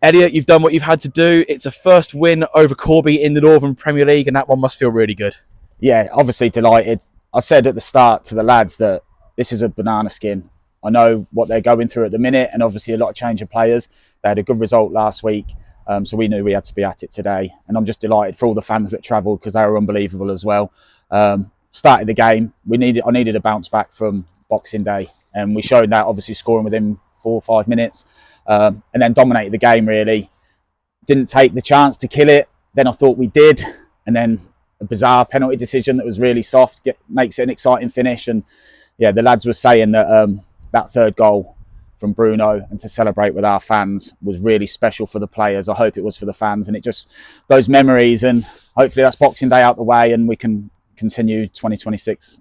Elliot, you've done what you've had to do. It's a first win over Corby in the Northern Premier League, and that one must feel really good. Yeah, obviously delighted. I said at the start to the lads that this is a banana skin. I know what they're going through at the minute, and obviously a lot of change of players. They had a good result last week, so we knew we had to be at it today. And I'm just delighted for all the fans that travelled because they were unbelievable as well. Started the game. I needed a bounce back from Boxing Day, and we showed that, obviously scoring within 4 or 5 minutes, and then dominated the game really. Didn't take the chance to kill it. Then I thought we did, and then a bizarre penalty decision that was really soft makes it an exciting finish. And yeah, the lads were saying that that third goal from Bruno and to celebrate with our fans was really special for the players. I hope it was for the fans, and it just those memories, and hopefully that's Boxing Day out the way and we can continue 2026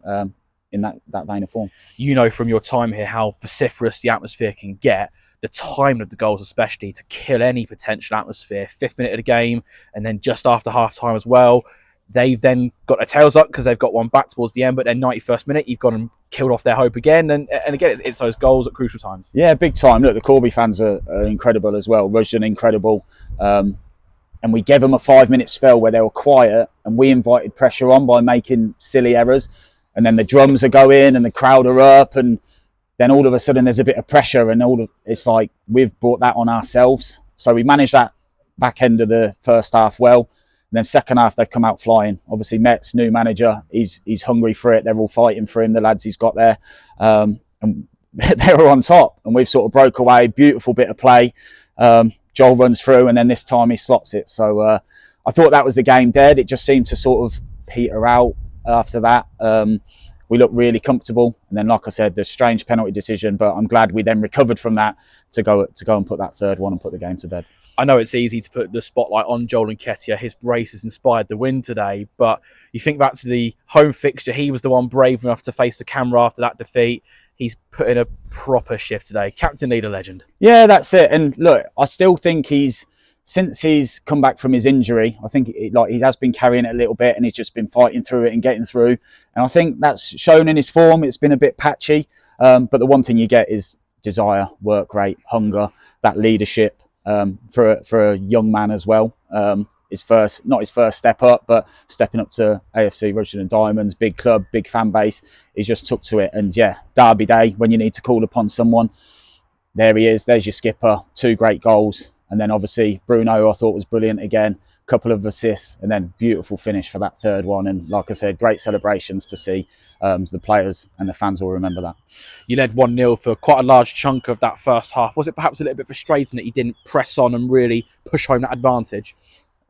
in that vein of form. You know from your time here how vociferous the atmosphere can get. The timing of the goals especially to kill any potential atmosphere. 5th minute of the game, and then just after half time as well. They've then got their tails up because they've got one back towards the end, but then 91st minute, you've gone and killed off their hope again. And again, it's those goals at crucial times. Yeah, big time. Look, the Corby fans are incredible as well. Russian, incredible. And we gave them a 5-minute spell where they were quiet, and we invited pressure on by making silly errors. And then the drums are going and the crowd are up, and then all of a sudden there's a bit of pressure, and it's like we've brought that on ourselves. So we managed that back end of the first half well. And then second half, they've come out flying. Obviously, Met's new manager, he's hungry for it. They're all fighting for him, the lads he's got there. And they were on top. And we've sort of broke away. Beautiful bit of play. Joel runs through, and then this time he slots it. So I thought that was the game dead. It just seemed to sort of peter out after that. We looked really comfortable. And then, like I said, the strange penalty decision. But I'm glad we then recovered from that to go and put that third one and put the game to bed. I know it's easy to put the spotlight on Joel Nketia. His brace has inspired the win today, but you think back to the home fixture, he was the one brave enough to face the camera after that defeat. He's put in a proper shift today. Captain leader legend. Yeah, that's it. And look, I still think since he's come back from his injury, I think he has been carrying it a little bit, and he's just been fighting through it and getting through. And I think that's shown in his form. It's been a bit patchy, but the one thing you get is desire, work rate, hunger, that leadership. For a young man as well, not his first step up, but stepping up to AFC R&D, big club, big fan base. He just took to it, and yeah, Derby Day when you need to call upon someone, there he is. There's your skipper, 2 great goals, and then obviously Bruno I thought was brilliant again. Couple of assists, and then beautiful finish for that third one. And like I said, great celebrations to see. The players and the fans will remember that. You led 1-0 for quite a large chunk of that first half. Was it perhaps a little bit frustrating that you didn't press on and really push home that advantage?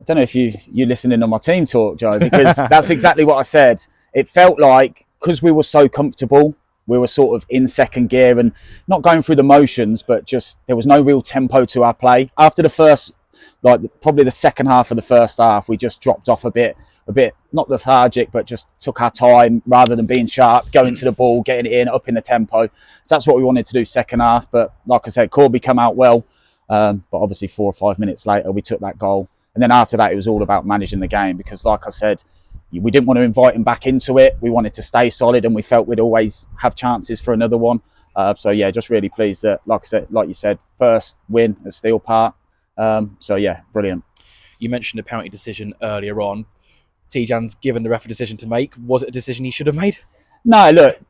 I don't know if you're listening on my team talk, Joe, because that's exactly what I said. It felt like because we were so comfortable, we were sort of in second gear and not going through the motions, but just there was no real tempo to our play. After the first, probably the second half of the first half, we just dropped off a bit not lethargic, but just took our time rather than being sharp, going to the ball, getting it in, up in the tempo. So that's what we wanted to do second half. But like I said, Corby come out well, but obviously 4 or 5 minutes later we took that goal, and then after that it was all about managing the game, because like I said, we didn't want to invite him back into it. We wanted to stay solid, and we felt we'd always have chances for another one. So yeah, just really pleased that, like you said, first win at Steel Park. So yeah, brilliant. You mentioned the penalty decision earlier on. Tijan's given the ref a decision to make. Was it a decision he should have made? No, look,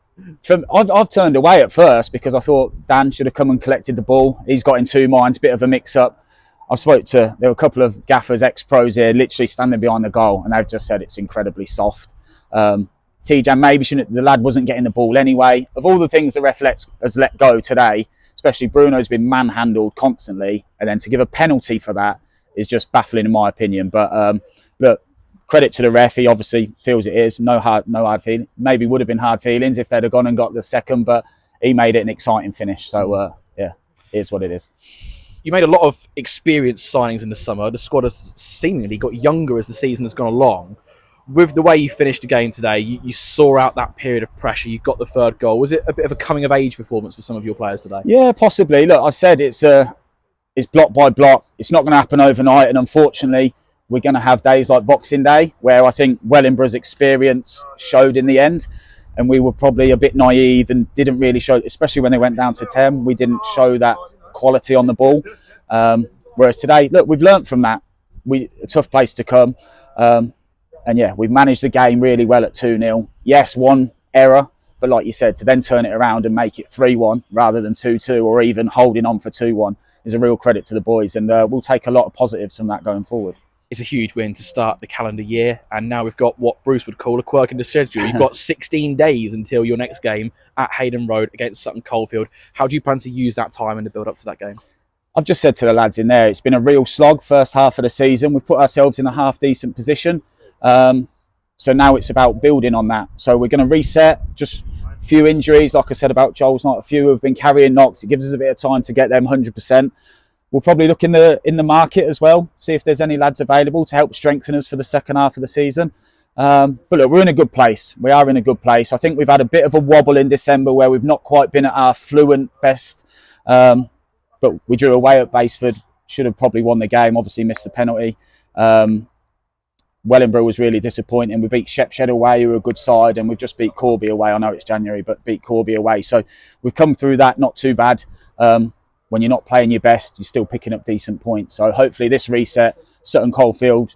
I've turned away at first because I thought Dan should have come and collected the ball. He's got in 2 minds, bit of a mix-up. There were a couple of gaffers, ex-pros here, literally standing behind the goal, and they've just said it's incredibly soft. Tijan maybe shouldn't, the lad wasn't getting the ball anyway. Of all the things the ref has let go today, especially Bruno's been manhandled constantly, and then to give a penalty for that is just baffling in my opinion. But look, credit to the ref, he obviously feels it is. No hard feeling. Maybe would have been hard feelings if they'd have gone and got the second, but he made it an exciting finish. So yeah, it is what it is. You made a lot of experienced signings in the summer. The squad has seemingly got younger as the season has gone along. With the way you finished the game today, you saw out that period of pressure. You got the third goal. Was it a bit of a coming of age performance for some of your players today? Yeah, possibly. Look, I've said it's block by block. It's not going to happen overnight, and unfortunately, we're going to have days like Boxing Day where I think Wellingboro's experience showed in the end, and we were probably a bit naive and didn't really show, especially when they went down to 10. We didn't show that quality on the ball. Whereas today, look, we've learnt from that. A tough place to come. And yeah, we've managed the game really well at 2-0. Yes, one error, but like you said, to then turn it around and make it 3-1 rather than 2-2, or even holding on for 2-1 is a real credit to the boys. And we'll take a lot of positives from that going forward. It's a huge win to start the calendar year, and now we've got what Bruce would call a quirk in the schedule. You've got 16 days until your next game at Hayden Road against Sutton Coldfield. How do you plan to use that time in the build-up to that game? I've just said to the lads in there, it's been a real slog first half of the season. We've put ourselves in a half-decent position. So now it's about building on that. So we're going to reset, just a few injuries, like I said about Joel's not a few who have been carrying knocks. It gives us a bit of time to get them 100%. We'll probably look in the market as well, see if there's any lads available to help strengthen us for the second half of the season. But look, we're in a good place. We are in a good place. I think we've had a bit of a wobble in December where we've not quite been at our fluent best. But we drew away at Baseford. Should have probably won the game. Obviously missed the penalty. Wellingborough was really disappointing. We beat Shepshed away, who were a good side, and we've just beat Corby away. I know it's January, but beat Corby away. So we've come through that not too bad. When you're not playing your best, you're still picking up decent points. So hopefully this reset, Sutton Coldfield,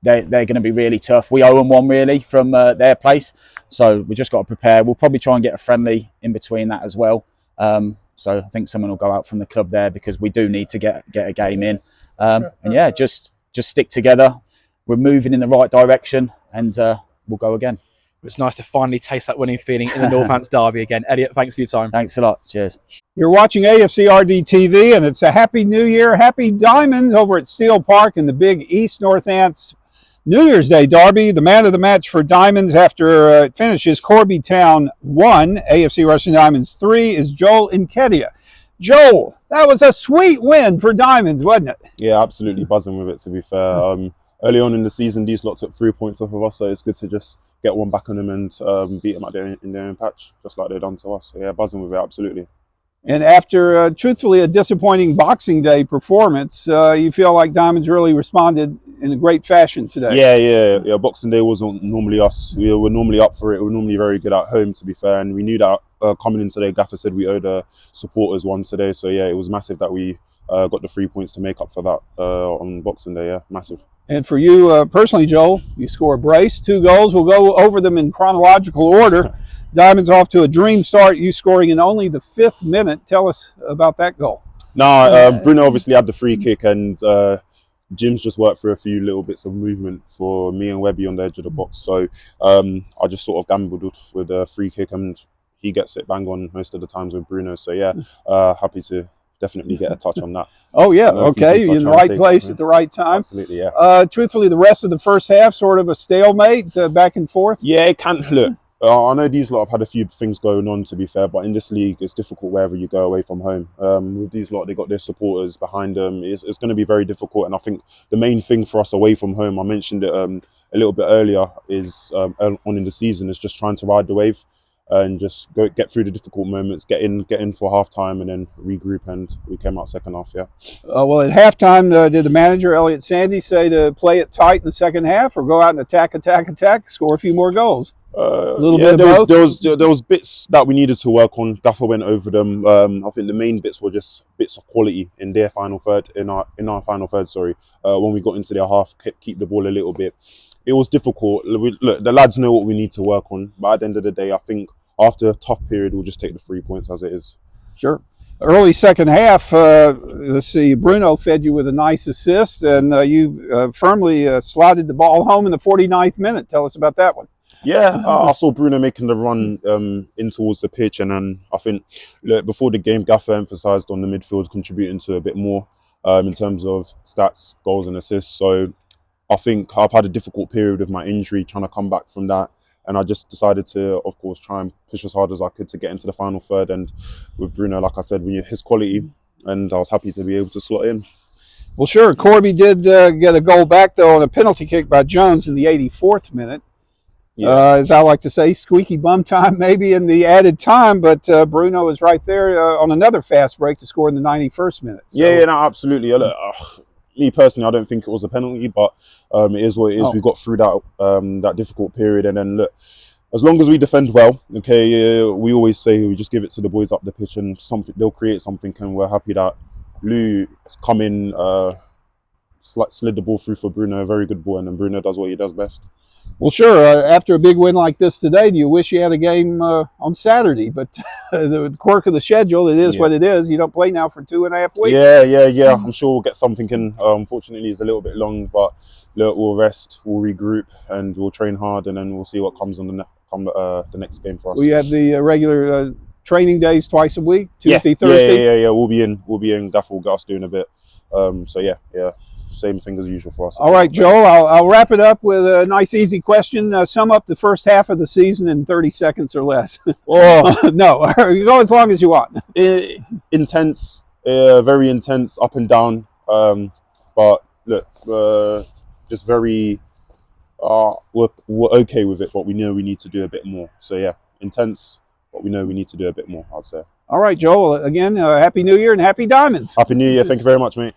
they're going to be really tough. We owe them one really from their place. So we just got to prepare. We'll probably try and get a friendly in between that as well. So I think someone will go out from the club there because we do need to get a game in. And yeah, just stick together. We're moving in the right direction, and we'll go again. It's nice to finally taste that winning feeling in the Northants derby again. Elliot, thanks for your time. Thanks a lot. Cheers. You're watching AFCRDTV, and it's a happy New Year, happy Diamonds over at Steel Park in the big East Northants New Year's Day derby. The man of the match for Diamonds after it finishes Corby Town 1, AFC Rushing Diamonds 3 is Joel Nketia. Joel, that was a sweet win for Diamonds, wasn't it? Yeah, absolutely buzzing with it, to be fair. Early on in the season, these lot took 3 points off of us, so it's good to just get one back on them and beat them in their own patch, just like they've done to us. So yeah, buzzing with it, absolutely. And after, truthfully, a disappointing Boxing Day performance, you feel like Diamonds really responded in a great fashion today. Yeah. Boxing Day wasn't normally us. We were normally up for it. We were normally very good at home, to be fair, and we knew that coming in today, Gaffer said we owed supporters one today. So yeah, it was massive that we got the 3 points to make up for that on Boxing Day. Yeah, massive. And for you personally, Joel, you score a brace, 2 goals. We'll go over them in chronological order. Diamonds off to a dream start, you scoring in only the 5th minute. Tell us about that goal. Bruno obviously had the free kick, and Jim's just worked through a few little bits of movement for me and Webby on the edge of the box. So I just sort of gambled with a free kick, and he gets it bang on most of the times with Bruno. So yeah, happy to definitely get a touch on that. Oh yeah, okay, you're in the right place at the right time. Absolutely, yeah. Truthfully, the rest of the first half, sort of a stalemate, back and forth. Yeah, it can look. I know these lot have had a few things going on, to be fair, but in this league, it's difficult wherever you go away from home. With these lot, they got their supporters behind them. It's going to be very difficult, and I think the main thing for us away from home, I mentioned it a little bit earlier, is on in the season, is just trying to ride the wave and just get through the difficult moments, get in for half time, and then regroup. And we came out second half. Yeah. Well, at halftime, did the manager Elliot Sandy say to play it tight in the second half, or go out and attack, score a few more goals? A little bit of both? There was bits that we needed to work on. Gaffer went over them. I think the main bits were just bits of quality in their final third, in our final third. Sorry, when we got into their half, keep the ball a little bit. It was difficult. Look, the lads know what we need to work on, but at the end of the day, I think after a tough period, we'll just take the 3 points as it is. Sure. Early second half, let's see, Bruno fed you with a nice assist, and you firmly slotted the ball home in the 49th minute. Tell us about that one. Yeah, I saw Bruno making the run in towards the pitch, and then I think before the game, Gaffer emphasised on the midfield contributing to a bit more in terms of stats, goals and assists. So I think I've had a difficult period with my injury, trying to come back from that. And I just decided to, of course, try and push as hard as I could to get into the final third. And with Bruno, like I said, his quality, and I was happy to be able to slot in. Well, sure. Corby did get a goal back, though, on a penalty kick by Jones in the 84th minute. Yeah. As I like to say, squeaky bum time maybe in the added time, but Bruno is right there on another fast break to score in the 91st minute. So. Yeah, no, absolutely. Me personally, I don't think it was a penalty, but it is what it is. We got through that difficult period, and then look, as long as we defend well, okay, we always say we just give it to the boys up the pitch, and they'll create something, and we're happy that Lou has come in, slid the ball through for Bruno, a very good ball, and then Bruno does what he does best. Well, sure. After a big win like this today, do you wish you had a game on Saturday? But the quirk of the schedule, it is what it is. You don't play now for 2.5 weeks. Yeah. I'm sure we'll get something in. Unfortunately, it's a little bit long, but look, we'll rest, we'll regroup, and we'll train hard, and then we'll see what comes on the next game for us. Well, you have the regular training days twice a week, Tuesday, Thursday. Yeah. We'll be in. Gaff will get us doing a bit. So yeah. Same thing as usual for us. All right, Joel, I'll wrap it up with a nice, easy question. Sum up the first half of the season in 30 seconds or less. Oh, no, you go as long as you want. Intense, very intense, up and down. But look, just very, we're okay with it, but we know we need to do a bit more. So yeah, intense, but we know we need to do a bit more, I'd say. All right, Joel, again, Happy New Year and Happy Diamonds. Happy New Year. Thank you very much, mate.